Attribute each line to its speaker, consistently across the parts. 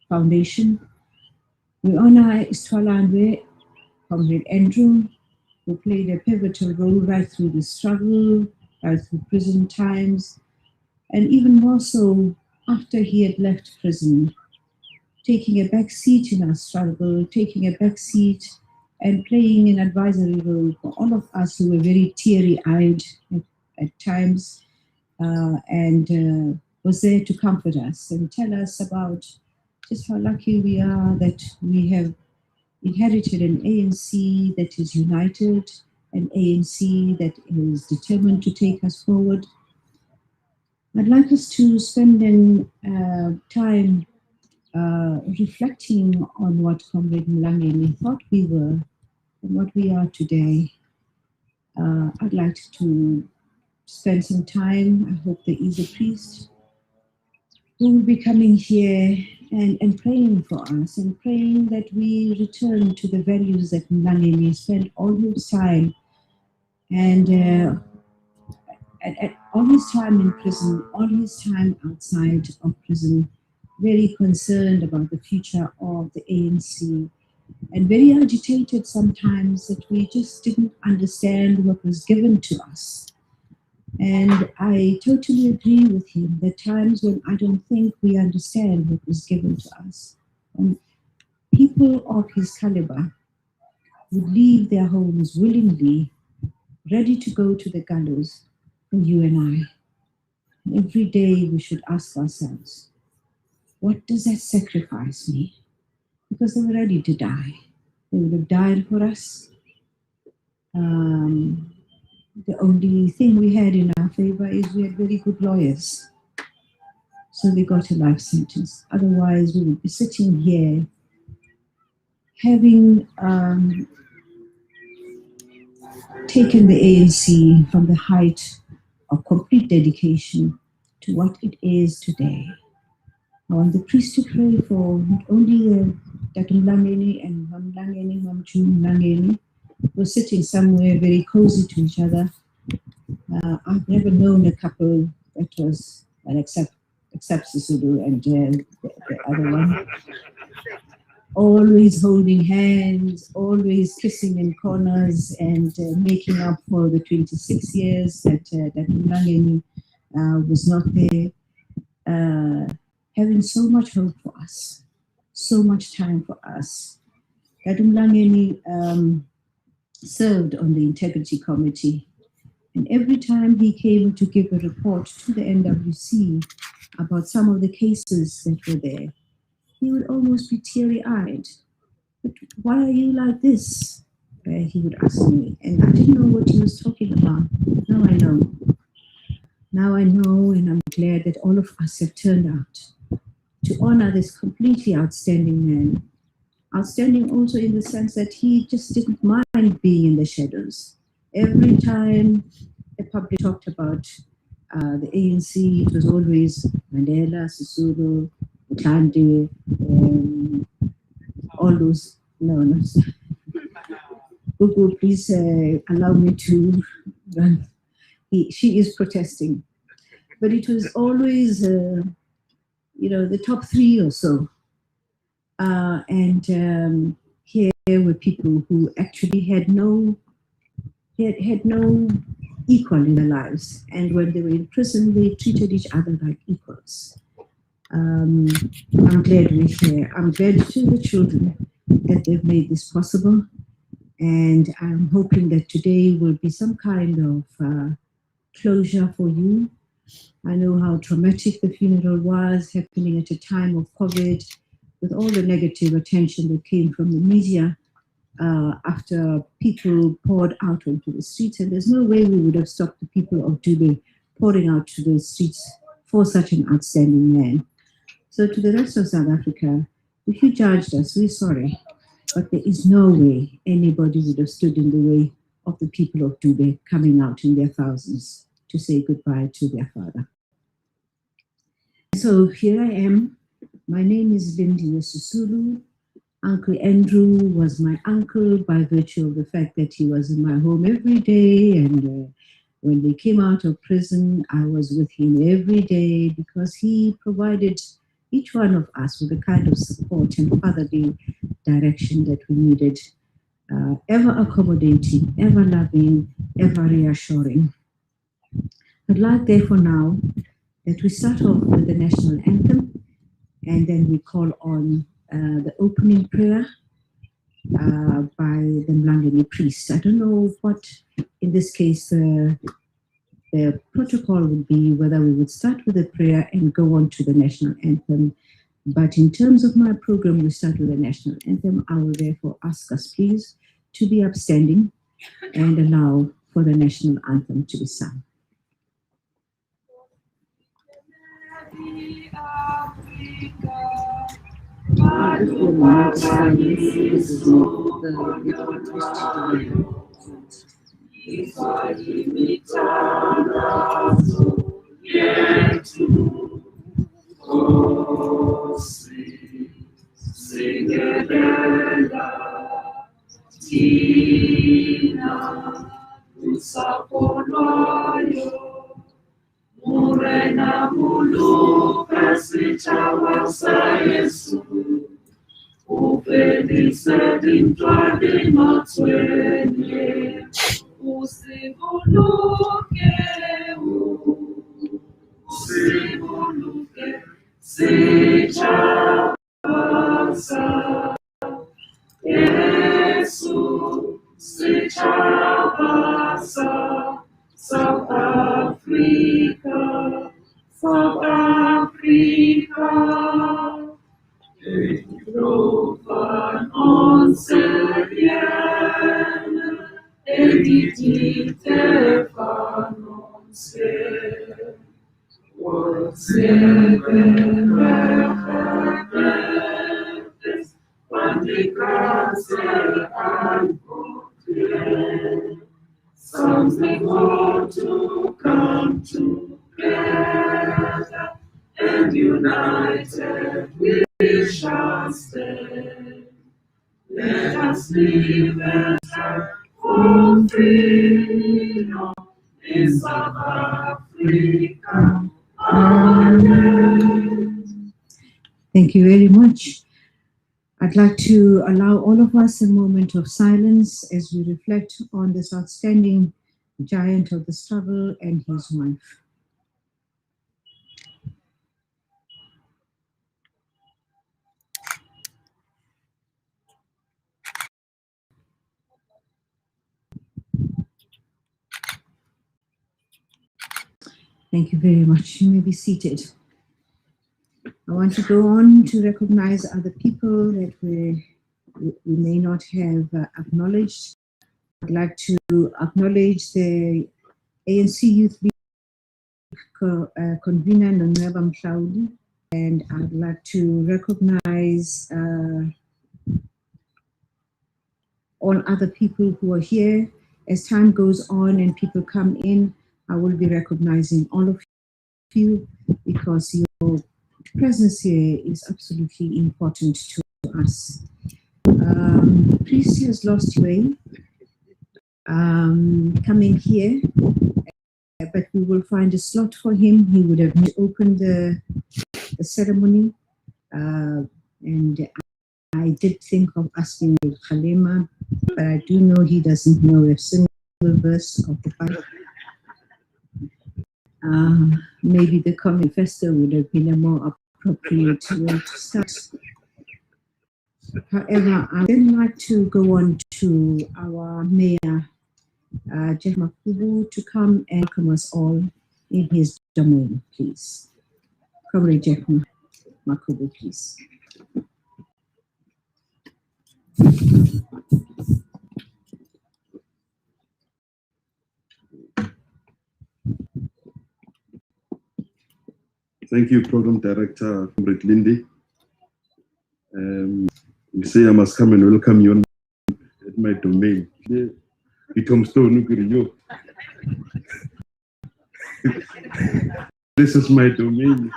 Speaker 1: Foundation. We honor Isithwalandwe, Comrade Andrew, who played a pivotal role right through the struggle, right through prison times, and even more so after he had left prison, taking a back seat in our struggle, taking a back seat and playing an advisory role for all of us who were very teary-eyed at times, and was there to comfort us and tell us about just how lucky we are that we have inherited an ANC that is united, an ANC that is determined to take us forward. I'd like us to spend time reflecting on what Comrade Mlangeni thought we were and what we are today. I'd like to spend some time, I hope there is a priest who will be coming here and praying for us and praying that we return to the values that Mlangeni spent all his time and all his time in prison, all his time outside of prison, very concerned about the future of the ANC and very agitated sometimes that we just didn't understand what was given to us. And I totally agree with him. There are times when I don't think we understand what was given to us. And people of his caliber would leave their homes willingly, ready to go to the gallows for you and I. And every day we should ask ourselves, what does that sacrifice mean? Because they were ready to die. They would have died for us. The only thing we had in our favor is we had very good lawyers. So they got a life sentence. Otherwise, we would be sitting here having taken the ANC from the height of complete dedication to what it is today. I want the priest to pray for not only Dr. Mlangeni and Mlangeni, Mlangeni, who are sitting somewhere very cozy to each other. I've never known a couple that was, except Sisulu and the other one, always holding hands, always kissing in corners and making up for the 26 years that Mlangeni was not there. Having so much hope for us, so much time for us. Dr. Mlangeni served on the Integrity Committee, and every time he came to give a report to the NWC about some of the cases that were there, he would almost be teary-eyed. But why are you like this? He would ask me, and I didn't know what he was talking about. Now I know. Now I know, and I'm glad that all of us have turned out to honor this completely outstanding man. Outstanding also in the sense that he just didn't mind being in the shadows. Every time the public talked about the ANC, it was always Mandela, Sisulu, Motlanthe, all those. No. Google, please allow me to run. She is protesting. But it was always, the top three or so. And here were people who actually had no equal in their lives. And when they were in prison, they treated each other like equals. I'm glad we're here. I'm glad to the children that they've made this possible. And I'm hoping that today will be some kind of closure for you. I know how traumatic the funeral was, happening at a time of COVID, with all the negative attention that came from the media after people poured out onto the streets. And there's no way we would have stopped the people of Dube pouring out to the streets for such an outstanding man. So to the rest of South Africa, if you judged us, we're sorry. But there is no way anybody would have stood in the way of the people of Dube coming out in their thousands to say goodbye to their father. So here I am. My name is Lindy Sisulu. Uncle Andrew was my uncle by virtue of the fact that he was in my home every day. And when they came out of prison, I was with him every day because he provided each one of us with the kind of support and fatherly direction that we needed, ever accommodating, ever loving, ever reassuring. I'd like, therefore, now that we start off with the national anthem, and then we call on the opening prayer by the Mlangeni priest. I don't know what, in this case, the protocol would be, whether we would start with a prayer and go on to the national anthem. But in terms of my program, we start with the national anthem. I will therefore ask us, please, to be upstanding and allow for the national anthem to be sung.
Speaker 2: Murena muluka sitawasa Yesu, ufelice dintwadi matwene, usibuluke, sitawasa Yesu, sitawasa South Africa, South Africa. Trovan onseliene, editite fanonse, What's something more to come together, and united we shall stand. Let us live and strive for freedom in South Africa. Amen.
Speaker 1: Thank you very much. I'd like to allow all of us a moment of silence as we reflect on this outstanding giant of the struggle and his wife. Thank you very much. You may be seated. I want to go on to recognize other people that we may not have acknowledged. I'd like to acknowledge the ANC Youth League convener, Nonweba Mhlawuli, and I'd like to recognize all other people who are here. As time goes on and people come in, I will be recognizing all of you because your presence here is absolutely important to us. The priest has lost his way coming here, but we will find a slot for him. He would have opened the ceremony, and I did think of asking Kgalema, but I do know he doesn't know a single verse of the Bible. Maybe the manifesto would have been a more appropriate way to start. However, I would like to go on to our mayor, Jeff Makubu, to come and welcome us all in his domain, please. Comrade Jeff Makubu, please.
Speaker 3: Thank you, Program Director, Comrade Lindy. You say I must come and welcome you at my domain. This is my domain.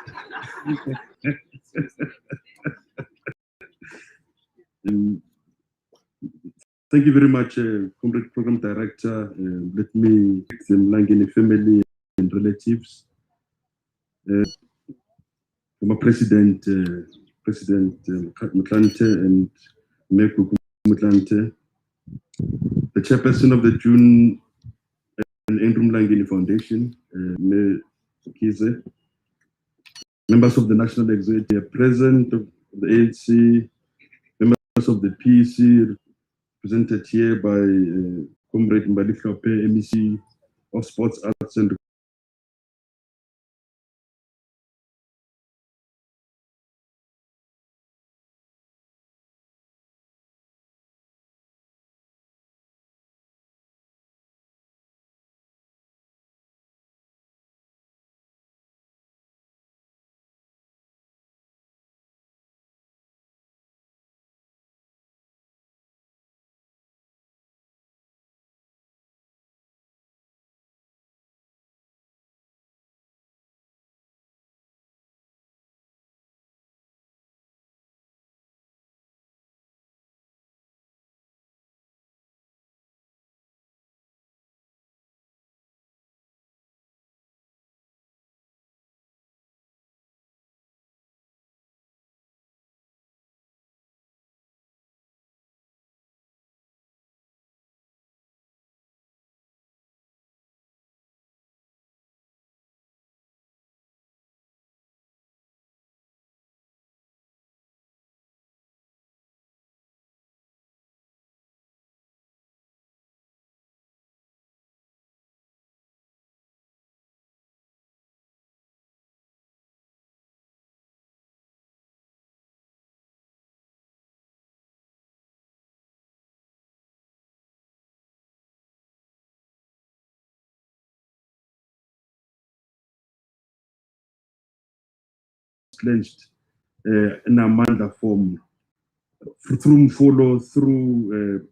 Speaker 3: Thank you very much, Comrade Program Director. Let me thank the Mlangeni family and relatives. former President Motlanthe and Mayor Motlanthe, the chairperson of the June and Andrew Mlangeni Foundation, Mayor Kize, members of the National Executive, President of the ANC, members of the PEC, presented here by Comrade Mbaliflope, MEC of Sports, Arts and clenched in Amanda form through Mfolo, through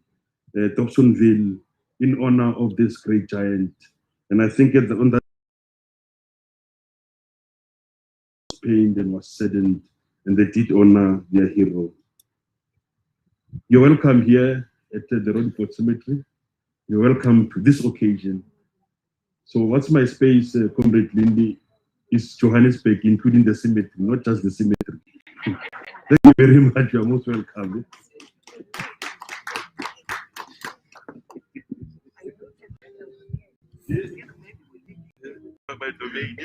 Speaker 3: Dobsonville, in honor of this great giant. And I think on that pained and was saddened, and they did honor their hero. You're welcome here at the Roodepoort Cemetery. You're welcome to this occasion. So what's my space, Comrade Lindy, is Johannesburg, including the cemetery, not just the cemetery. Thank you very much. You're most welcome. My domain.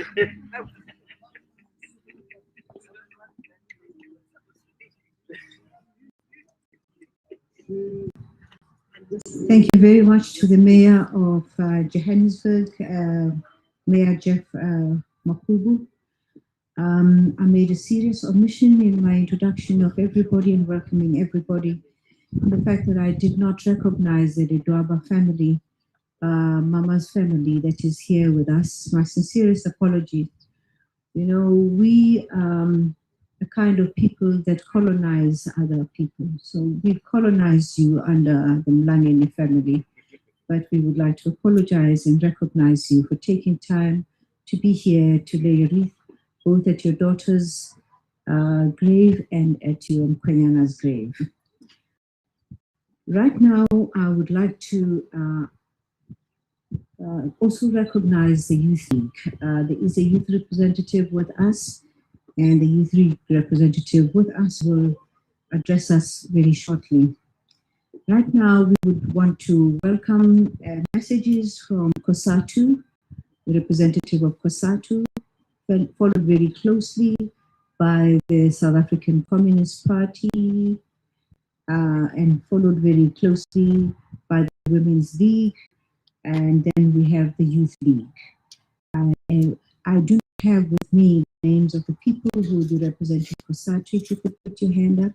Speaker 1: Thank you very much to the Mayor of Johannesburg, Mayor Jeff Makubu. I made a serious omission in my introduction of everybody and welcoming everybody. And the fact that I did not recognize the Dwaba family, Mama's family that is here with us. My sincerest apology. You know, we the kind of people that colonize other people. So we've colonized you under the Mlangeni family, but we would like to apologize and recognize you for taking time to be here to lay a wreath, both at your daughter's grave and at your Mkwanyana's grave. Right now, I would like to also recognize the Youth League. There is a youth representative with us, and the Youth League representative with us will address us very shortly. Right now, we would want to welcome messages from COSATU, the representative of COSATU, followed very closely by the South African Communist Party, and followed very closely by the Women's League, and then we have the Youth League. I do have with me the names of the people who will be representing COSATU. If you could put your hand up.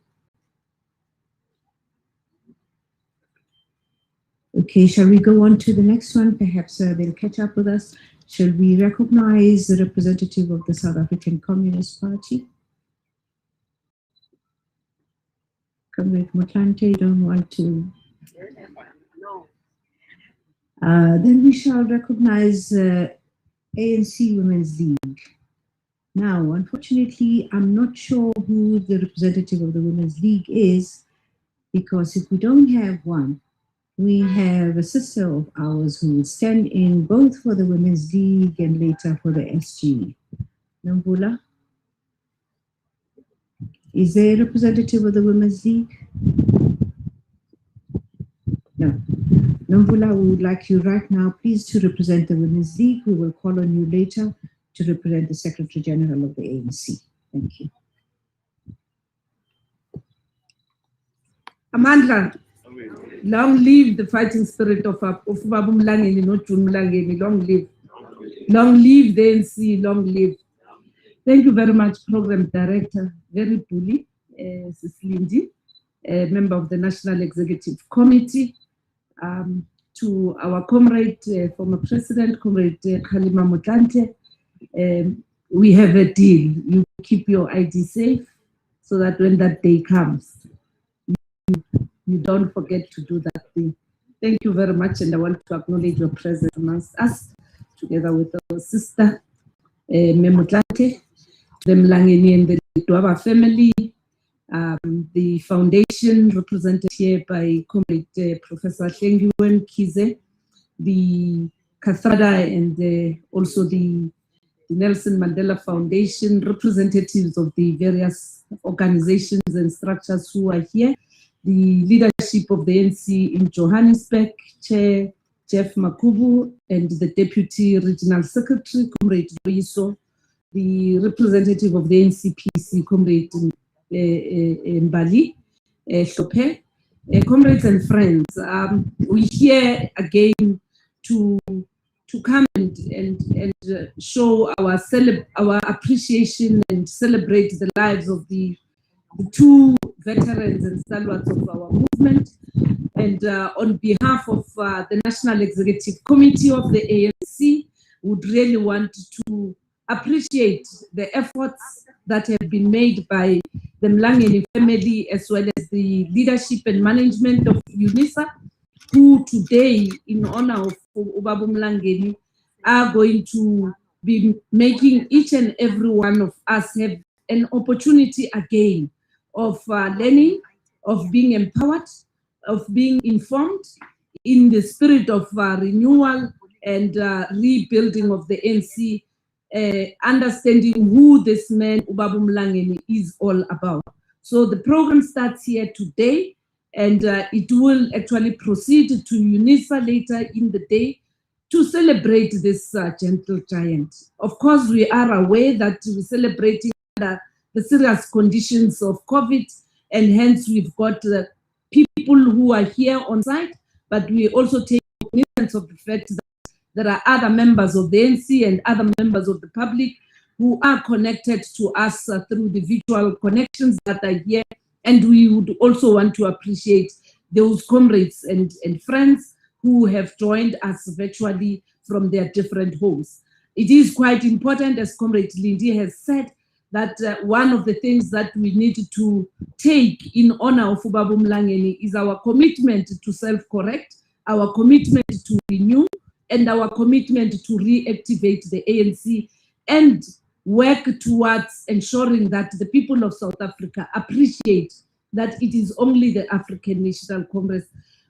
Speaker 1: Okay, shall we go on to the next one? Perhaps they'll catch up with us. Shall we recognize the representative of the South African Communist Party? Comrade Motlanthe, don't want to.
Speaker 2: No.
Speaker 1: Then we shall recognize ANC Women's League. Now, unfortunately, I'm not sure who the representative of the Women's League is, because if we don't have one, we have a sister of ours who will stand in both for the Women's League and later for the SG. Nambula? Is there a representative of the Women's League? No. Nomvula, we would like you right now, please, to represent the Women's League. We will call on you later to represent the Secretary General of the ANC. Thank you.
Speaker 4: Amandla, long live the fighting spirit of Babu Mlangeni, not June Mlangeni. Long live. Long live the ANC, long live. Thank you very much, Program Director, very bully, Sislindi, member of the National Executive Committee, to our comrade, former President, Comrade Kgalema Motlanthe. We have a deal. You keep your ID safe so that when that day comes, you don't forget to do that thing. Thank you very much, and I want to acknowledge your presence amongst us, together with our sister, Motlanthe, the Mlangeni and the Dwaba family, the foundation represented here by Comrade Professor Hlengiwen Kize, the Cathada and also the Nelson Mandela Foundation, representatives of the various organizations and structures who are here, the leadership of the ANC in Johannesburg, Chair Jeff Makubu, and the Deputy Regional Secretary, Comrade Loiso, the representative of the NCPC, Comrade Mbali, Shope, comrades and friends. We're here again to come and show our appreciation and celebrate the lives of the two veterans and stalwarts of our movement. And on behalf of the National Executive Committee of the ANC, would really want to appreciate the efforts that have been made by the Mlangeni family, as well as the leadership and management of UNISA, who today, in honor of Ubabu Mlangeni, are going to be making each and every one of us have an opportunity again of learning, of being empowered, of being informed in the spirit of renewal and rebuilding of the ANC, understanding who this man, Ubabu Mlangeni, is all about. So the program starts here today, and it will actually proceed to UNISA later in the day to celebrate this gentle giant. Of course, we are aware that we're celebrating the serious conditions of COVID, and hence we've got people who are here on site, but we also take cognizance of the fact that there are other members of the ANC and other members of the public who are connected to us through the virtual connections that are here. And we would also want to appreciate those comrades and friends who have joined us virtually from their different homes. It is quite important, as Comrade Lindy has said, that one of the things that we need to take in honor of Ubabu Mlangeni is our commitment to self-correct, our commitment to renew, and our commitment to reactivate the ANC and work towards ensuring that the people of South Africa appreciate that it is only the African National Congress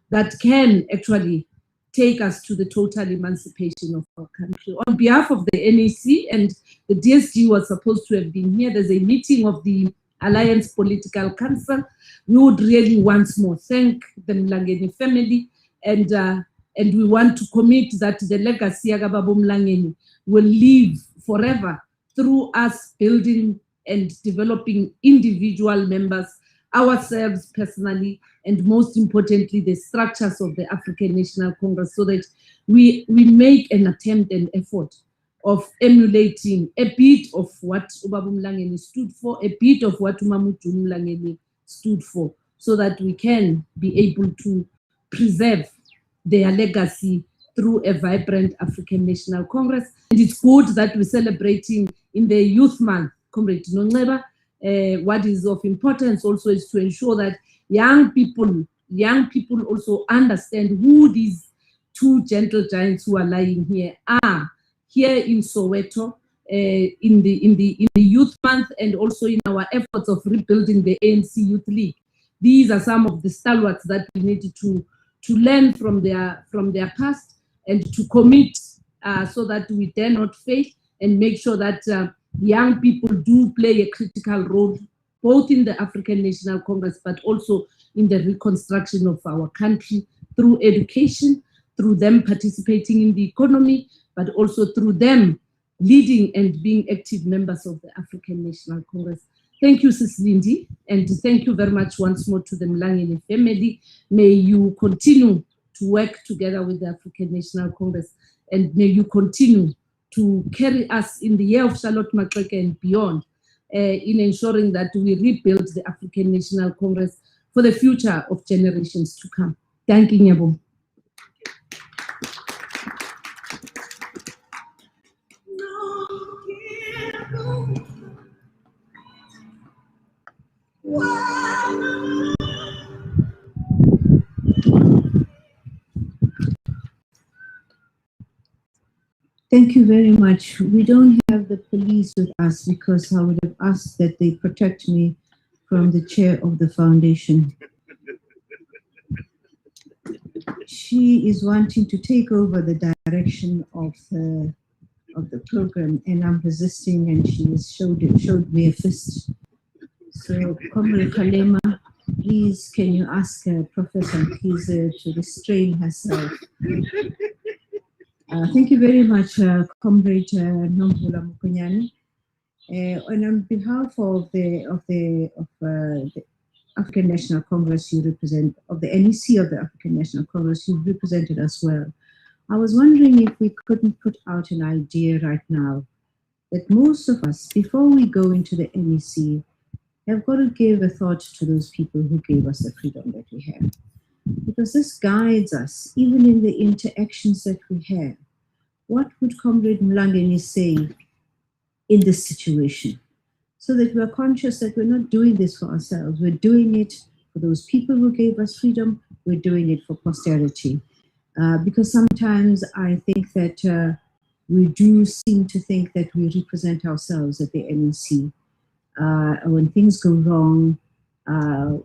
Speaker 4: that can actually take us to the total emancipation of our country. On behalf of the NEC, and the DSG was supposed to have been here, there's a meeting of the Alliance Political Council. We would really once more thank the Mlangeni family, and we want to commit that the legacy of Ubabu Mlangeni will live forever through us building and developing individual members, ourselves personally, and most importantly, the structures of the African National Congress, so that we make an attempt and effort of emulating a bit of what Ubabu Mlangeni stood for, a bit of what Mamuju Mlangeni stood for, so that we can be able to preserve their legacy through a vibrant African National Congress. And it's good that we're celebrating in the Youth Month, Comrade Nongleba. What is of importance also is to ensure that young people also understand who these two gentle giants who are lying here are, here in Soweto, in the Youth Month, and also in our efforts of rebuilding the ANC Youth League. These are some of the stalwarts that we need to learn from their past and to commit so that we dare not fail, and make sure that young people do play a critical role both in the African National Congress, but also in the reconstruction of our country through education, through them participating in the economy, but also through them leading and being active members of the African National Congress. Thank you, Sis Lindy, and thank you very much once more to the Mlangeni family. May you continue to work together with the African National Congress, and may you continue to carry us in the year of Charlotte Maxeke and beyond in ensuring that we rebuild the African National Congress for the future of generations to come. Thank you, Nyabo.
Speaker 1: Thank you very much. We don't have the police with us because I would have asked that they protect me from the chair of the foundation. She is wanting to take over the direction of the program, and I'm resisting, and she has showed me a fist. So, Comrade Kgalema, please, can you ask Professor Mkhize to restrain herself? Thank you very much, Comrade Nomvula Mokonyane. And on behalf of the African National Congress you represent, of the NEC of the African National Congress, you've represented us well. I was wondering if we couldn't put out an idea right now that most of us, before we go into the NEC, have got to give a thought to those people who gave us the freedom that we have. Because this guides us, even in the interactions that we have. What would Comrade Mlangeni say in this situation? So that we are conscious that we're not doing this for ourselves. We're doing it for those people who gave us freedom. We're doing it for posterity. Because sometimes I think that we do seem to think that we represent ourselves at the NEC. When things go wrong,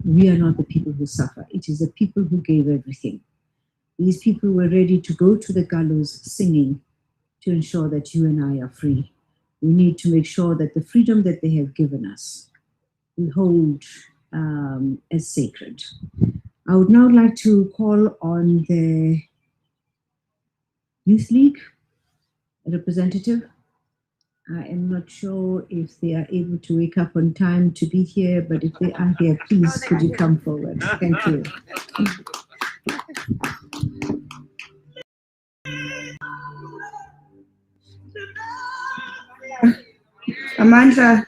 Speaker 1: we are not the people who suffer. It is the people who gave everything. These people were ready to go to the gallows singing to ensure that you and I are free. We need to make sure that the freedom that they have given us, we hold as sacred. I would now like to call on the Youth League representative. I am not sure if they are able to wake up on time to be here, but if they are here, please could you come forward? Thank you.
Speaker 5: Amanda,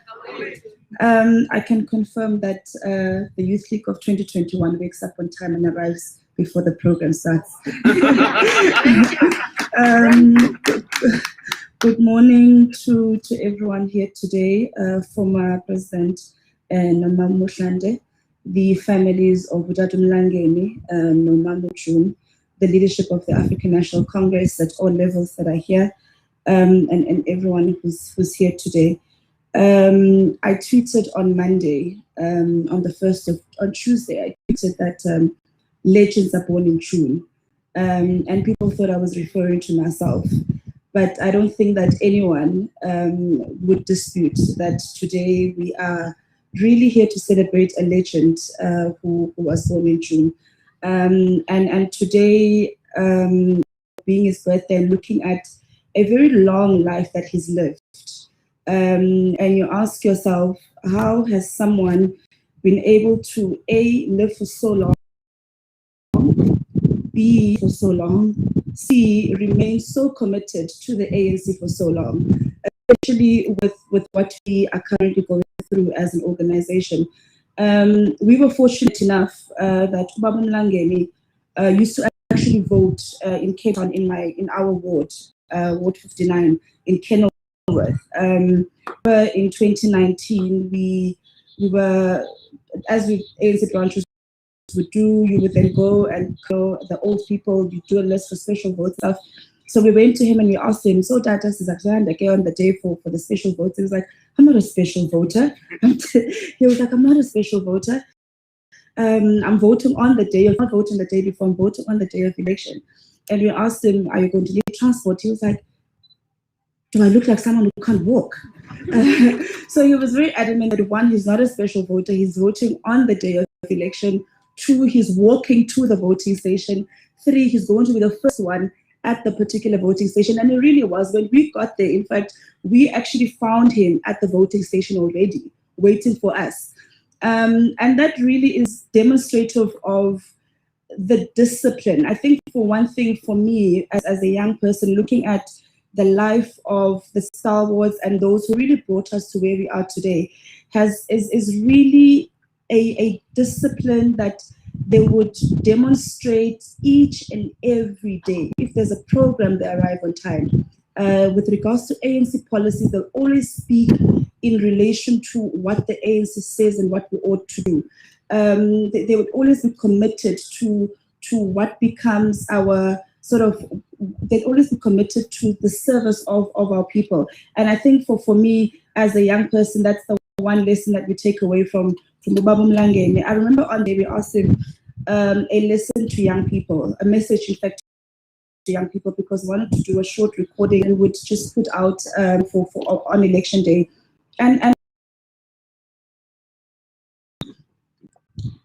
Speaker 5: I can confirm that the Youth League of 2021 wakes up on time and arrives before the program starts. Good morning to everyone here today, former President Kgalema Motlanthe, the families of Ntate Mlangeni, Nomamo June, the leadership of the African National Congress at all levels that are here, and everyone who's here today. I tweeted on Monday, on Tuesday, I tweeted that legends are born in June, and people thought I was referring to myself. But I don't think that anyone would dispute that today we are really here to celebrate a legend who was born in June. And today, being his birthday, looking at a very long life that he's lived. And you ask yourself, how has someone been able to A, live for so long, B, for so long, C, remain so committed to the ANC for so long, especially with what we are currently going through as an organization. We were fortunate enough that Ubaba Mlangeni used to actually vote in Cape Town in our ward, Ward 59 in Kenilworth. But in 2019, we were, as we ANC branches would do, you would then go and call the old people, you do a list for special vote stuff. So we went to him and we asked him, so Tata is on the day for the special votes. He was like, I'm not a special voter. He was like, I'm not a special voter. I'm voting on the day, I'm not voting the day before, I'm voting on the day of election. And we asked him, are you going to leave transport? He was like, do I look like someone who can't walk? So he was very adamant that one, he's not a special voter, he's voting on the day of election. 2, he's walking to the voting station. 3, he's going to be the first one at the particular voting station. And it really was. When we got there, in fact, we actually found him at the voting station already, waiting for us. And that really is demonstrative of the discipline. I think for one thing, for me, as a young person, looking at the life of the stalwarts and those who really brought us to where we are today, is really a discipline that they would demonstrate each and every day. If there's a program, they arrive on time. With regards to ANC policies, they'll always speak in relation to what the ANC says and what we ought to do. They would always be committed to what becomes our sort of, they'd always be committed to the service of our people. And I think for me, as a young person, that's the one lesson that we take away from Ubaba Mlangeni. I remember on day we asked him a lesson to young people, a message, in fact, to young people, because we wanted to do a short recording and we would just put out for on election day. And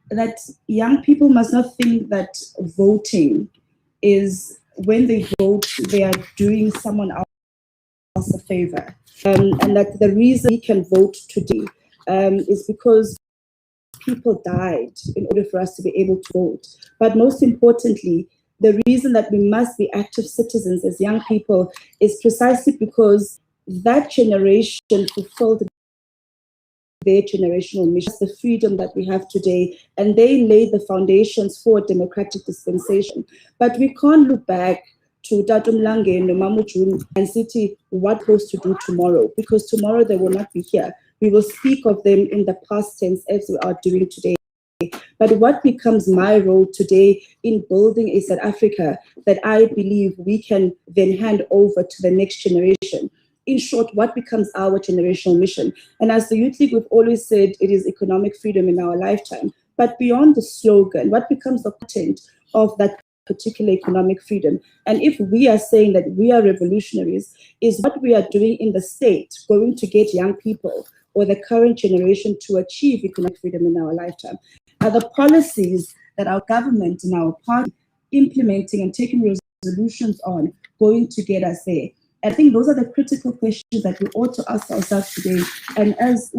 Speaker 5: that young people must not think that voting is, when they vote, they are doing someone else a favor. And that the reason we can vote today is because people died in order for us to be able to vote. But most importantly, the reason that we must be active citizens as young people is precisely because that generation fulfilled their generational mission, the freedom that we have today, and they laid the foundations for a democratic dispensation. But we can't look back to Tata Mlangeni, Mamu June, and say what we're supposed to do tomorrow, because tomorrow they will not be here. We will speak of them in the past tense as we are doing today. But what becomes my role today in building a South Africa that I believe we can then hand over to the next generation? In short, what becomes our generational mission? And as the Youth League, we've always said it is economic freedom in our lifetime. But beyond the slogan, what becomes the content of that particular economic freedom? And if we are saying that we are revolutionaries, is what we are doing in the state going to get young people or the current generation to achieve economic freedom in our lifetime? Are the policies that our government and our party implementing and taking resolutions on going to get us there? I think those are the critical questions that we ought to ask ourselves today. And as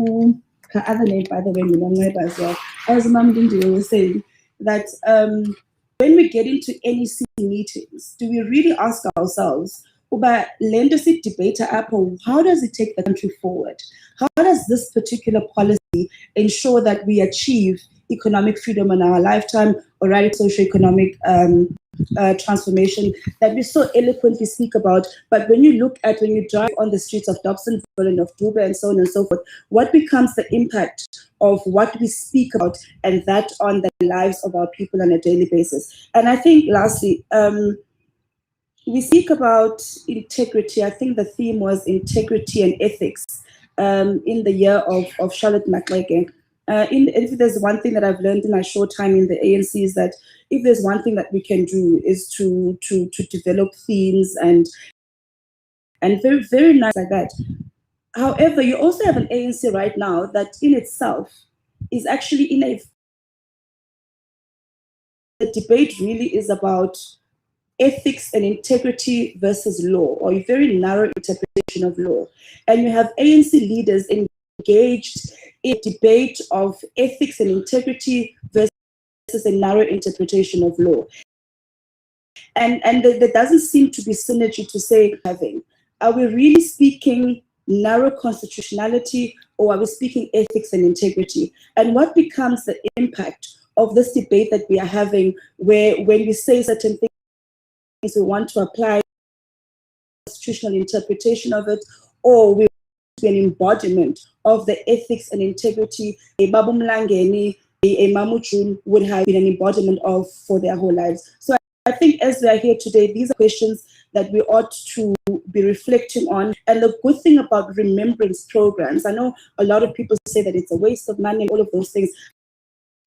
Speaker 5: her other name, by the way, as well, as Mam Dindi was saying, that when we get into NEC meetings, do we really ask ourselves, about leadership debate Apple, how does it take the country forward? How does this particular policy ensure that we achieve economic freedom in our lifetime, or right socio-economic transformation that we so eloquently speak about? But when you drive on the streets of Dobsonville and of Dube and so on and so forth, what becomes the impact of what we speak about and that on the lives of our people on a daily basis? And I think lastly, we speak about integrity. I think the theme was integrity and ethics in the year of Charlotte Maxeke. If there's one thing that I've learned in my short time in the ANC is that if there's one thing that we can do is to develop themes and very, very nice like that. However, you also have an ANC right now that in itself is actually the debate really is about ethics and integrity versus law, or a very narrow interpretation of law. And you have ANC leaders engaged in debate of ethics and integrity versus a narrow interpretation of law. And there doesn't seem to be synergy to say having. Are we really speaking narrow constitutionality, or are we speaking ethics and integrity? And what becomes the impact of this debate that we are having, where when we say certain things, we want to apply constitutional interpretation of it, or we an embodiment of the ethics and integrity a Babu Mlangeni, a Mamu June would have been an embodiment of for their whole lives. So I think as we are here today, these are questions that we ought to be reflecting on. And the good thing about remembrance programs, I know a lot of people say that it's a waste of money and all of those things.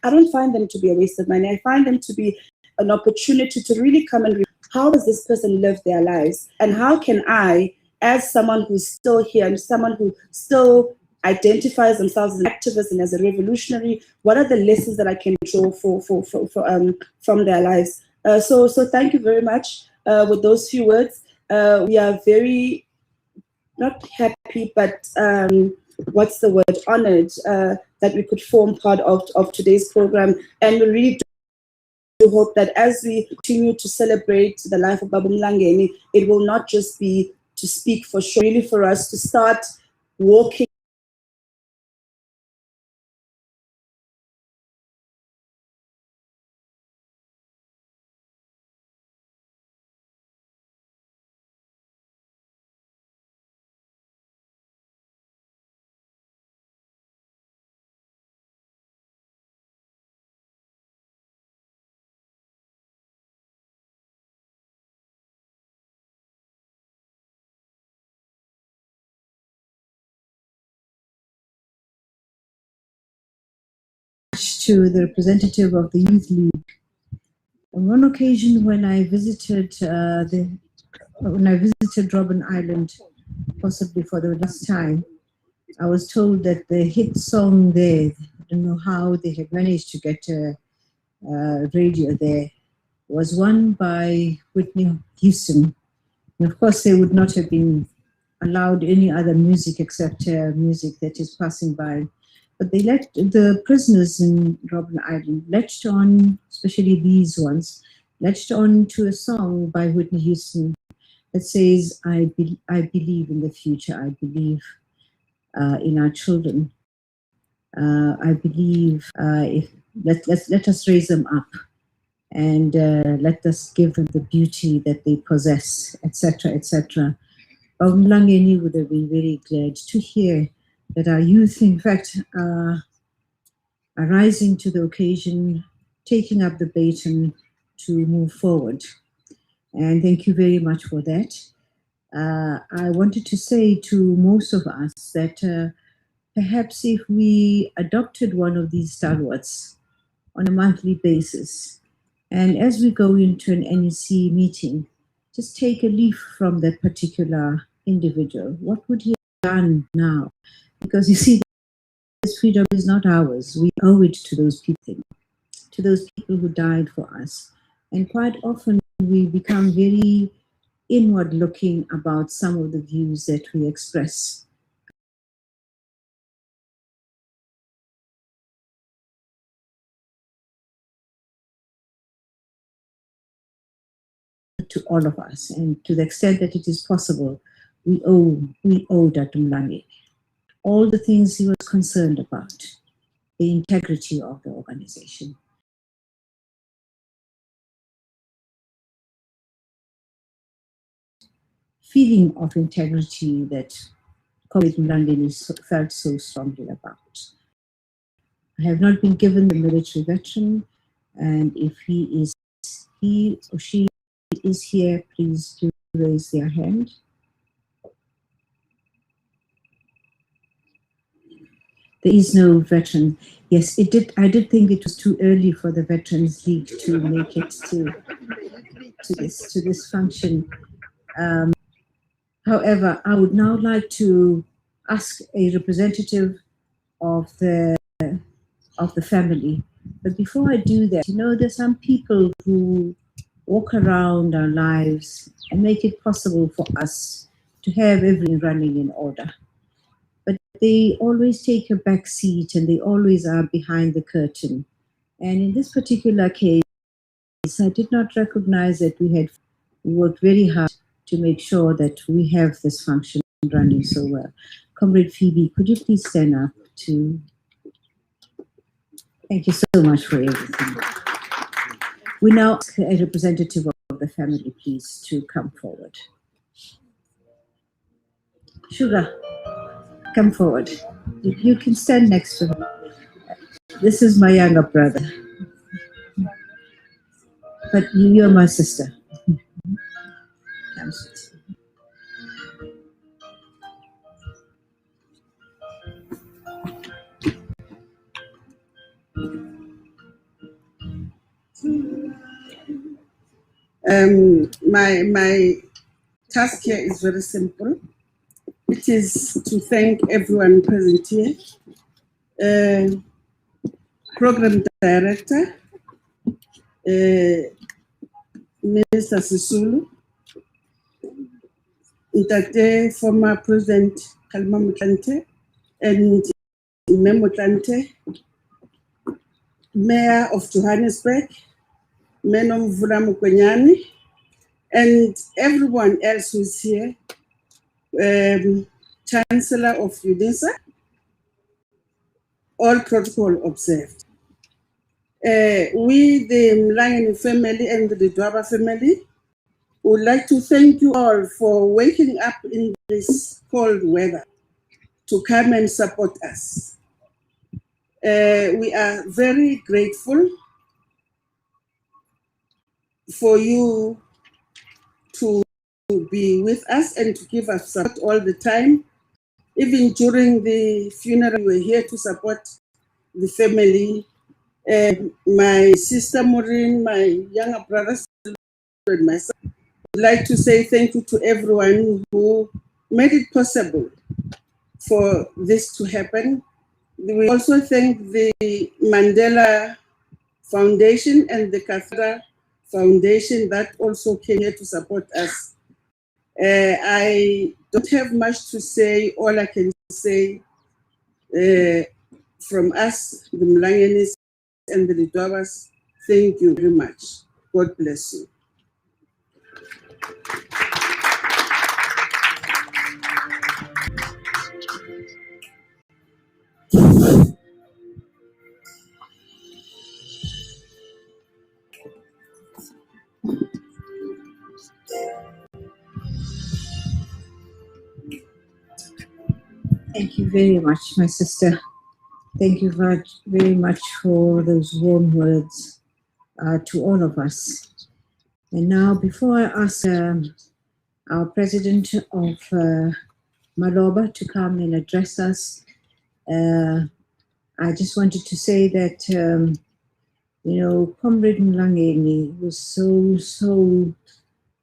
Speaker 5: I don't find them to be a waste of money. I find them to be an opportunity to really come and how does this person live their lives? And how can I, as someone who's still here and someone who still identifies themselves as an activist and as a revolutionary, what are the lessons that I can draw from their lives? So thank you very much. With those few words, we are very, not happy, but what's the word, honored that we could form part of today's program. And we really do hope that as we continue to celebrate the life of Baba Mlangeni, it will not just be to speak for sure, really for us to start walking
Speaker 1: to the representative of the Youth League. On one occasion, when I visited Robben Island, possibly for the last time, I was told that the hit song there, I don't know how they had managed to get a radio there, was won by Whitney Houston. And of course, they would not have been allowed any other music except music that is passing by. But they let the prisoners in Robben Island latched on, especially these ones, latched on to a song by Whitney Houston that says, I believe in the future, I believe in our children. I believe let us raise them up and let us give them the beauty that they possess, etc., etc. Baba Mlangeni would have been very glad to hear that our youth, in fact, are rising to the occasion, taking up the baton to move forward. And thank you very much for that. I wanted to say to most of us that perhaps if we adopted one of these stalwarts on a monthly basis, and as we go into an NEC meeting, just take a leaf from that particular individual. What would he have done now? Because you see, this freedom is not ours. We owe it to those people who died for us. And quite often we become very inward looking about some of the views that we express. To all of us, and to the extent that it is possible, we owe Dr. Mlangeni all the things he was concerned about, the integrity of the organization. Feeling of integrity that Comrade Mlangeni felt so strongly about. I have not been given the military veteran, and if he or she is here, please do raise their hand. There is no veteran. Yes, it did. I did think it was too early for the Veterans League to make it to this function. However, I would now like to ask a representative of the family. But before I do that, there's some people who walk around our lives and make it possible for us to have everything running in order. But they always take a back seat and they always are behind the curtain. And in this particular case, I did not recognize that we worked very hard to make sure that we have this function running so well. Comrade Phoebe, could you please stand up to... Thank you so much for everything. We now ask a representative of the family, please, to come forward. Sugar, come forward. You can stand next to me. This is my younger brother. But you're my sister. Come, sweetie.
Speaker 2: My task here is very simple. It is to thank everyone present here. Program Director, Minister Sisulu, Ntate, former President Kgalema Motlanthe, and Motlanthe, Mayor of Johannesburg, Menom Mvula, and everyone else who is here, Chancellor of UNISA, all protocol observed. We, the Mlangeni family and the Dwaba family, would like to thank you all for waking up in this cold weather to come and support us. We are very grateful for you to be with us and to give us support all the time. Even during the funeral, we were here to support the family. My sister Maureen, my younger brother, and myself, would like to say thank you to everyone who made it possible for this to happen. We also thank the Mandela Foundation and the Cathedral Foundation that also came here to support us. I don't have much to say. All I can say from us, the Mlangenis and the Lidwabas, thank you very much. God bless you.
Speaker 1: Thank you very much, my sister. Thank you very much for those warm words to all of us. And now, before I ask our president of Maloba to come and address us, I just wanted to say that, you know, Comrade Mlangeni was so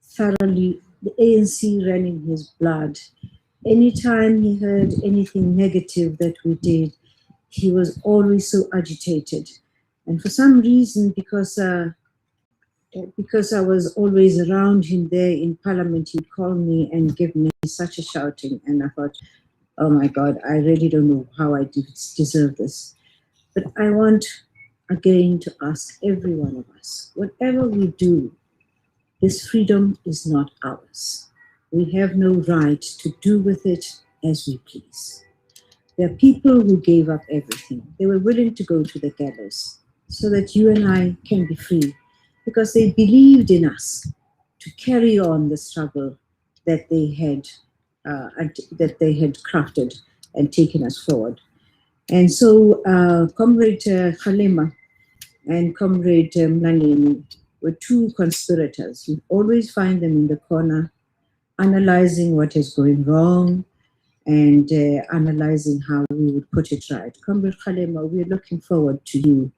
Speaker 1: thoroughly, the ANC ran in his blood. Anytime he heard anything negative that we did, he was always so agitated. And for some reason, because I was always around him there in Parliament, he'd call me and give me such a shouting. And I thought, oh my God, I really don't know how I deserve this. But I want, again, to ask every one of us, whatever we do, this freedom is not ours. We have no right to do with it as we please. There are people who gave up everything. They were willing to go to the gallows so that you and I can be free, because they believed in us to carry on the struggle that they had crafted and taken us forward. And so Comrade Kgalema and Comrade Mlangeni were two conspirators. You always find them in the corner, analyzing what is going wrong and analyzing how we would put it right. Comrade Kgalema, we're looking forward to you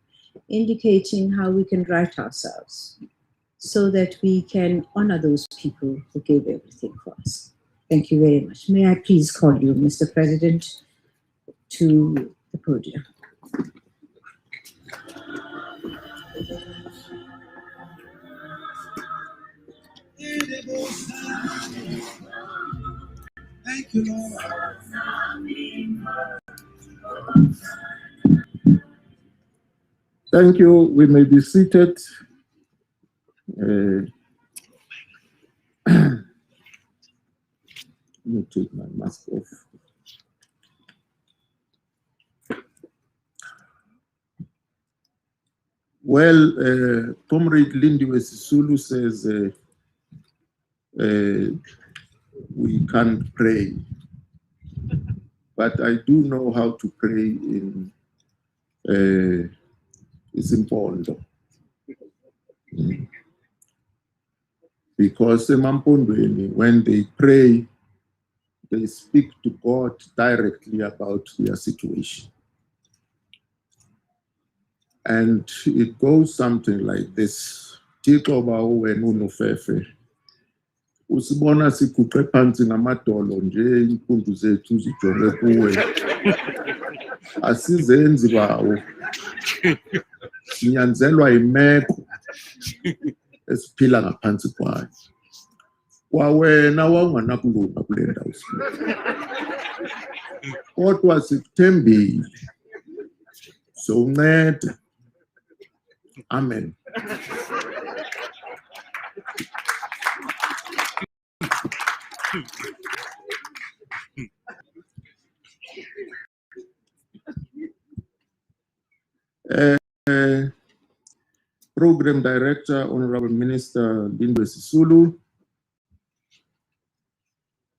Speaker 1: indicating how we can right ourselves so that we can honor those people who gave everything for us. Thank you very much. May I please call you, Mr. President, to the podium.
Speaker 6: Thank you, Lord. Thank you. We may be seated. Let me take my mask off. Well, Comrade Lindiwe Sisulu says we can't pray, but I do know how to pray in Isimpondo. Because when they pray, they speak to God directly about their situation. And it goes something like this. usibona siguqe phansi ngamadolo nje impundu zethu zijonge kuwe asizenzi bawo sinyanzelwa imeko esiphila ngaphansi kwayo kwawena wawunganakulunga kule ndawo kodwa sikuthembile sowuncede amen. Program Director, Honorable Minister Lindwe Sisulu,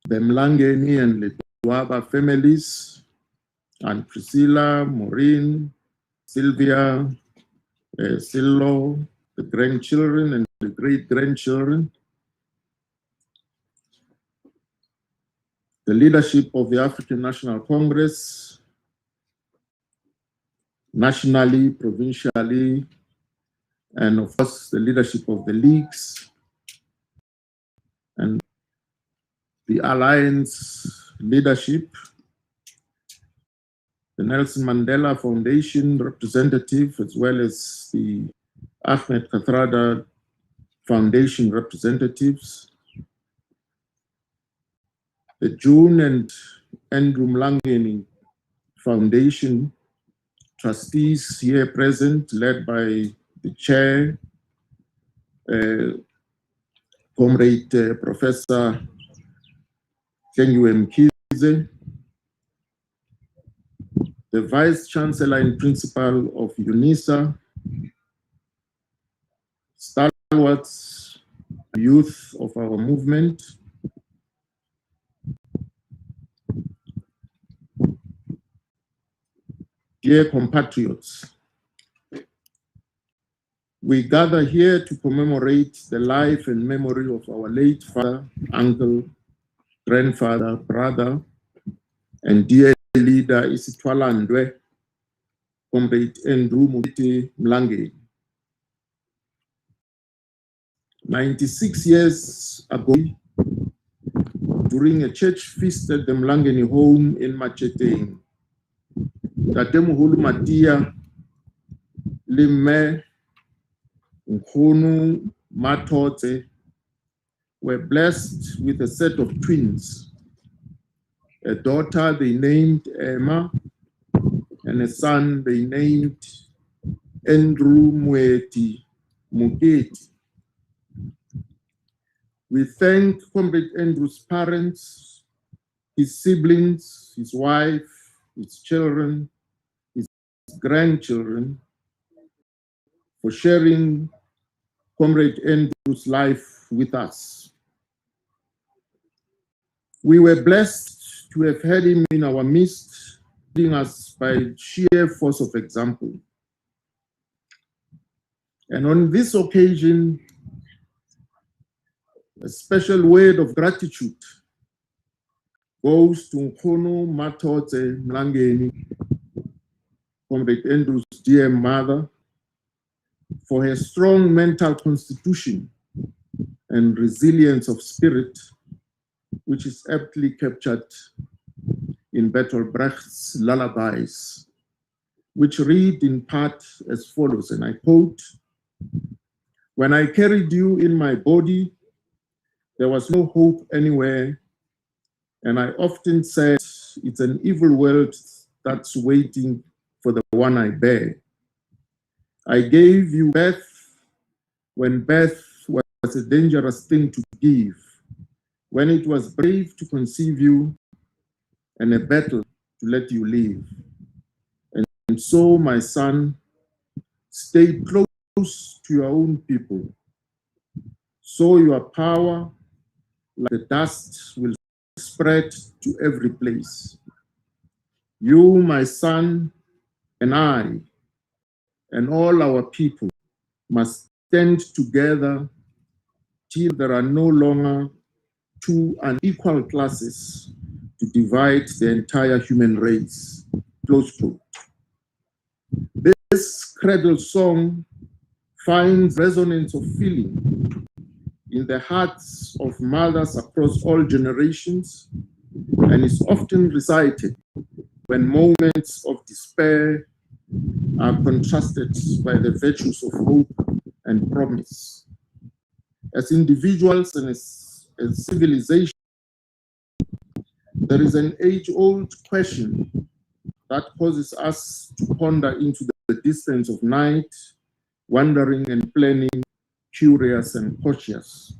Speaker 6: the Mlangeni and Letwaba families, and Priscilla, Maureen, Sylvia, Silo, the grandchildren and the great-grandchildren, the leadership of the African National Congress, nationally, provincially, and of course, the leadership of the leagues and the alliance leadership, the Nelson Mandela Foundation representative, as well as the Ahmed Kathrada Foundation representatives, the June and Andrew Mlangeni Foundation trustees here present, led by the chair, Comrade Professor Kgalema Motlanthe, the Vice Chancellor and Principal of UNISA, stalwarts, youth of our movement, dear compatriots, we gather here to commemorate the life and memory of our late father, uncle, grandfather, brother, and dear leader Isithwalandwe, Comrade Andrew Mlangeni. 96 years ago, during a church feast at the Mlangeni home in Macheteng, Tatemuhulu Matia, Lime, Nkunu Matote were blessed with a set of twins, a daughter they named Emma, and a son they named Andrew Mugeti. We thank Comrade Andrew's parents, his siblings, his wife, his children, his grandchildren, for sharing Comrade Andrew's life with us. We were blessed to have had him in our midst, leading us by sheer force of example. And on this occasion, a special word of gratitude goes to Nkunu Matote Mlangeni, Comrade Andrew's dear mother, for her strong mental constitution and resilience of spirit, which is aptly captured in Bertolt Brecht's lullabies, which read in part as follows, and I quote, "When I carried you in my body, there was no hope anywhere, and I often said, it's an evil world that's waiting for the one I bear. I gave you birth when birth was a dangerous thing to give, when it was brave to conceive you and a battle to let you live. And so, my son, stay close to your own people, so your power, like the dust, will spread to every place. You, my son, and I, and all our people must stand together till there are no longer two unequal classes to divide the entire human race." Close quote. This cradle song finds resonance of feeling in the hearts of mothers across all generations, and is often recited when moments of despair are contrasted by the virtues of hope and promise. As individuals and as civilization, there is an age-old question that causes us to ponder into the distance of night, wondering and planning, curious and cautious.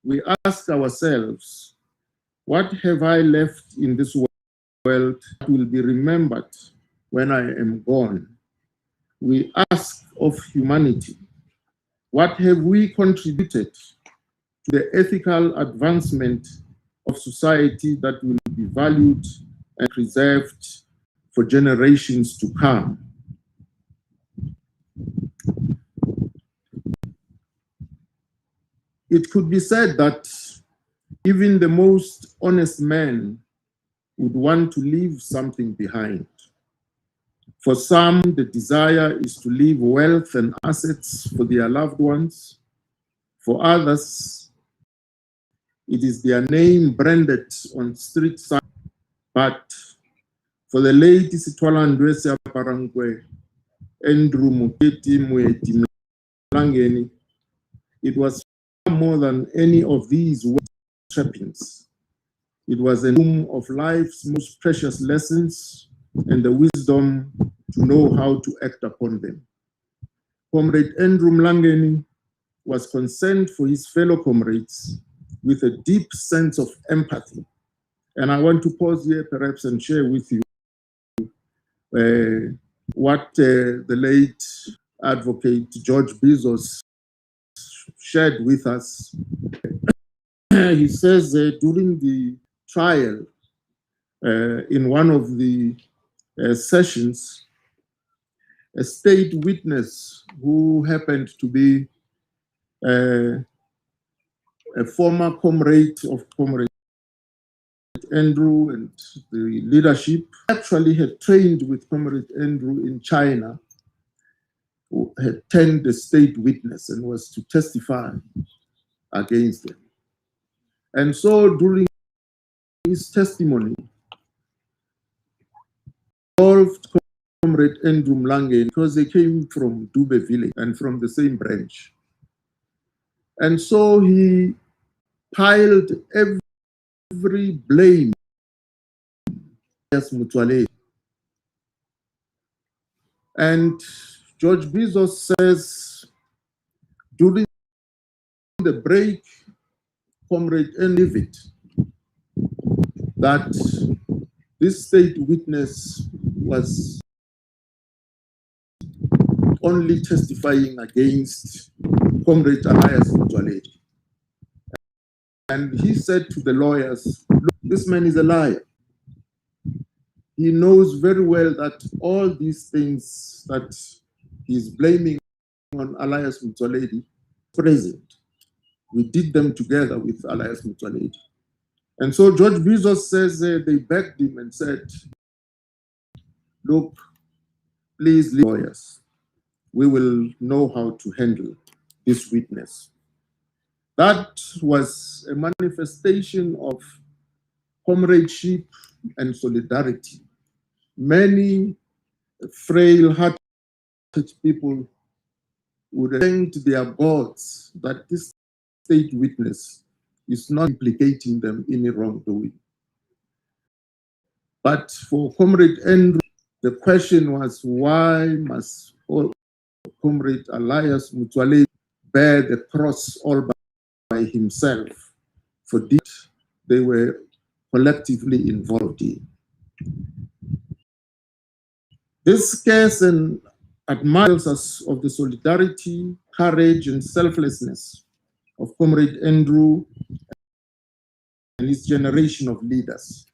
Speaker 6: We ask ourselves, what have I left in this world that will be remembered when I am gone? We ask of humanity, what have we contributed to the ethical advancement of society that will be valued and preserved for generations to come? It could be said that even the most honest man would want to leave something behind. For some, the desire is to leave wealth and assets for their loved ones. For others, it is their name branded on street signs. But for the late Isithwalandwe, Seaparankwe Andrew Mlangeni, it was far more than any of these trappings. It was a room of life's most precious lessons and the wisdom to know how to act upon them. Comrade Andrew Mlangeni was concerned for his fellow comrades with a deep sense of empathy. And I want to pause here perhaps and share with you what the late advocate George Bizos shared with us. He says during the trial, in one of the sessions, a state witness who happened to be a former comrade of Comrade Andrew and the leadership, actually had trained with Comrade Andrew in China, who had turned a state witness and was to testify against them. And so during his testimony, involved Comrade Andrew Mlangeni because they came from Dube village and from the same branch. And so he piled every blame as Mutwaledi. And George Bizos says, during the break, Comrade Andrew, that this state witness was only testifying against Comrade Elias Mutwaledi. And he said to the lawyers, look, this man is a liar. He knows very well that all these things that he's blaming on Elias Mutwaledi present. We did them together with Elias Mutwaledi. And so George Bizos says they begged him and said, look, please leave lawyers. We will know how to handle this witness. That was a manifestation of comradeship and solidarity. Many frail-hearted people would thank their gods that this state witness is not implicating them in a wrongdoing. But for Comrade Andrew, the question was, why must Comrade Elias Mutwaledi bear the cross all by himself for this they were collectively involved in? This scares and admires us of the solidarity, courage, and selflessness of Comrade Andrew and his generation of leaders.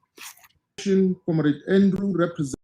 Speaker 6: Comrade Andrew represents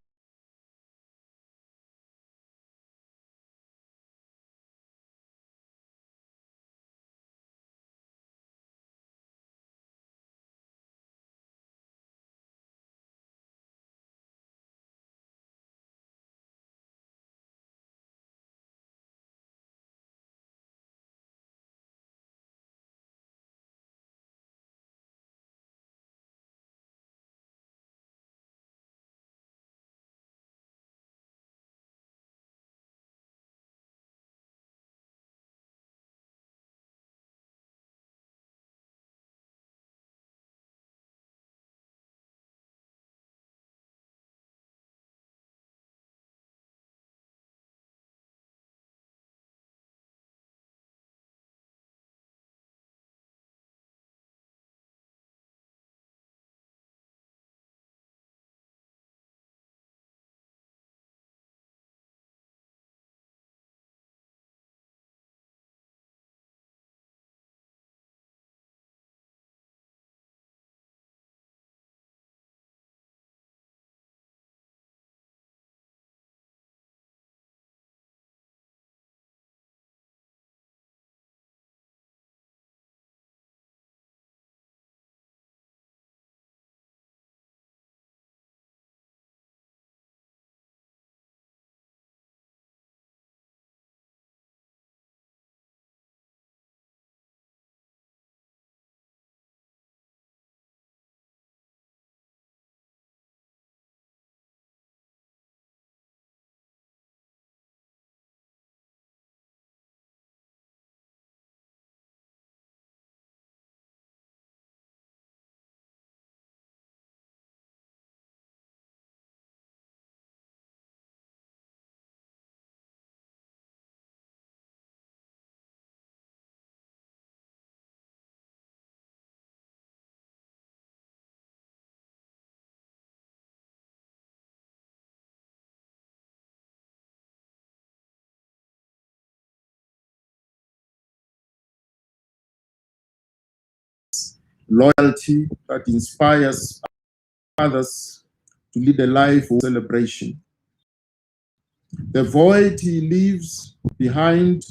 Speaker 6: loyalty that inspires others to lead a life of celebration. The void he leaves behind